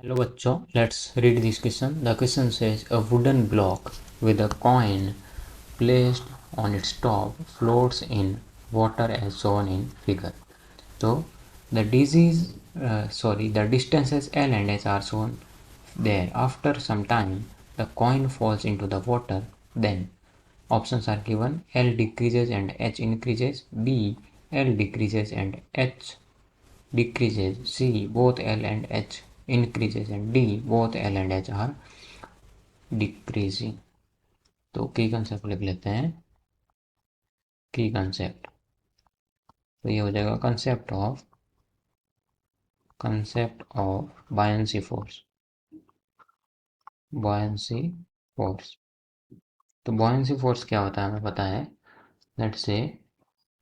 Hello बच्चों, let's read this question. The question says a wooden block with a coin placed on its top floats in water as shown in figure. So the distances L and H are shown there. After some time, the coin falls into the water. Then options are given: L decreases and H increases. B, L decreases and H decreases. C, both L and H increases. And D, both L and H are decreasing. तो की concept लिख लेते हैं. की concept तो ये हो जाएगा कंसेप्ट ऑफ बायंसी फोर्स. तो बायंसी फोर्स क्या होता है हमें पता है. लेट्स से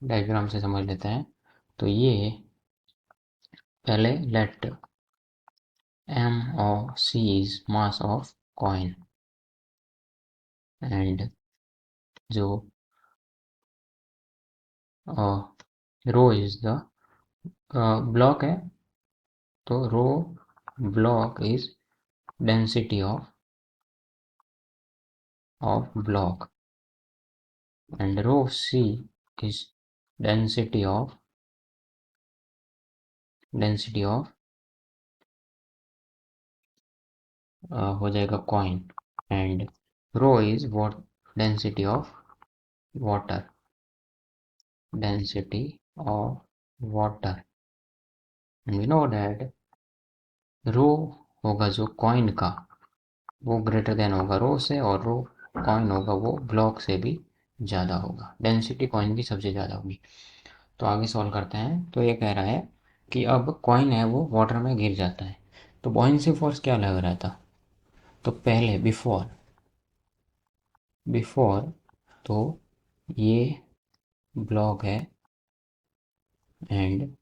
डायग्राम से समझ लेते हैं. तो ये पहले लेट m और c is mass of coin and जो रो इज द ब्लॉक है. तो rho block is density of block and rho c is density of हो जाएगा coin and rho is what density of water and we know that rho होगा जो coin का वो greater than होगा रो से और रो कॉइन होगा वो ब्लॉक से भी ज़्यादा होगा. डेंसिटी कॉइन की सबसे ज़्यादा होगी. तो आगे सॉल्व करते हैं. तो ये कह रहा है कि अब कॉइन है वो वाटर में गिर जाता है. तो बॉयंसी फोर्स क्या लग रहा था. तो पहले बिफोर तो ये ब्लॉक है एंड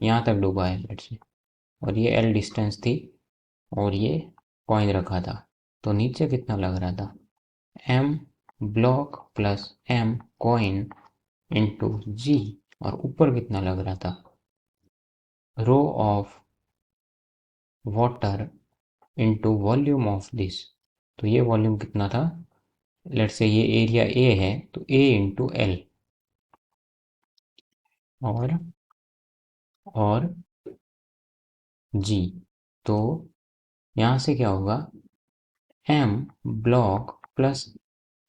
यहाँ तक डूबा है लेट्स से, और ये एल डिस्टेंस थी और ये कॉइन रखा था. तो नीचे कितना लग रहा था. M block plus M coin into G. और ऊपर कितना लग रहा था. Rho of water into volume of this. तो ये वॉल्यूम कितना था. लेट्स से ये एरिया ए है तो ए इंटू एल और जी. तो यहाँ से क्या होगा. M block plus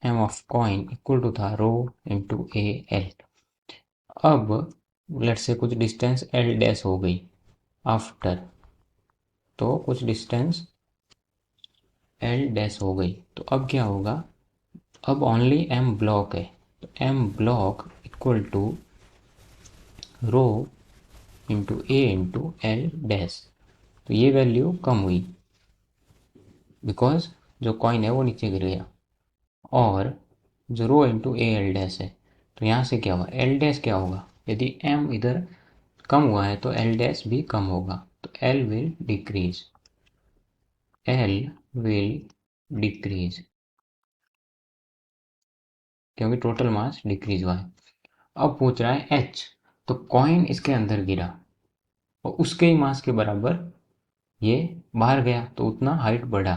M of coin equal to था रो इंटू ए एल. अब लेट्स से कुछ डिस्टेंस एल डैश हो गई आफ्टर. तो कुछ डिस्टेंस एल डैश हो गई तो अब क्या होगा. अब ओनली एम ब्लॉक है तो M block equal to rho into A into L dash. तो ये वैल्यू कम हुई बिकॉज जो कॉइन है वो नीचे गिर गया. और जो रो इंटू ए एल डैश है तो यहाँ से क्या हुआ. एल डैश क्या होगा. यदि एम इधर कम हुआ है तो एल डैश भी कम होगा. तो एल विल डिक्रीज क्योंकि टोटल मास डिक्रीज हुआ है. अब पूछ रहा है एच. तो कॉइन इसके अंदर गिरा और उसके ही मास के बराबर ये बाहर गया तो उतना हाइट बढ़ा.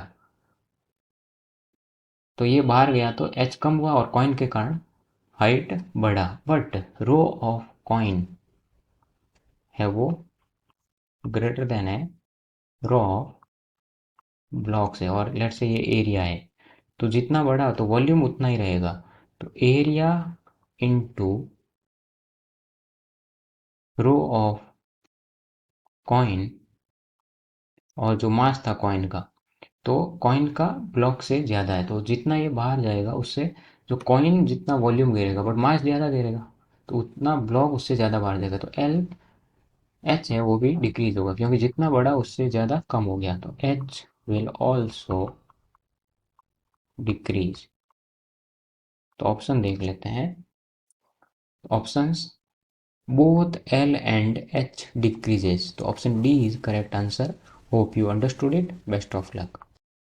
तो ये बाहर गया तो एच कम हुआ और कॉइन के कारण हाइट बढ़ा. बट रो ऑफ कॉइन है वो ग्रेटर देन है रो ऑफ ब्लॉक से. और लेट से ये एरिया है तो जितना बड़ा तो वॉल्यूम उतना ही रहेगा. तो area into rho of coin और जो मास था कॉइन का तो कॉइन का ब्लॉक से ज़्यादा है. तो जितना ये बाहर जाएगा उससे जो कॉइन जितना वॉल्यूम गिरेगा बट मास ज़्यादा गिरेगा तो उतना ब्लॉक उससे ज़्यादा बाहर जाएगा. तो एल एच है वो भी डिक्रीज होगा क्योंकि जितना बड़ा उससे ज़्यादा कम हो गया. तो एच विल ऑल्सो डिक्रीज. तो ऑप्शन देख लेते हैं. Options both L and H decreases. तो option D is correct answer. Hope you understood it. Best of luck.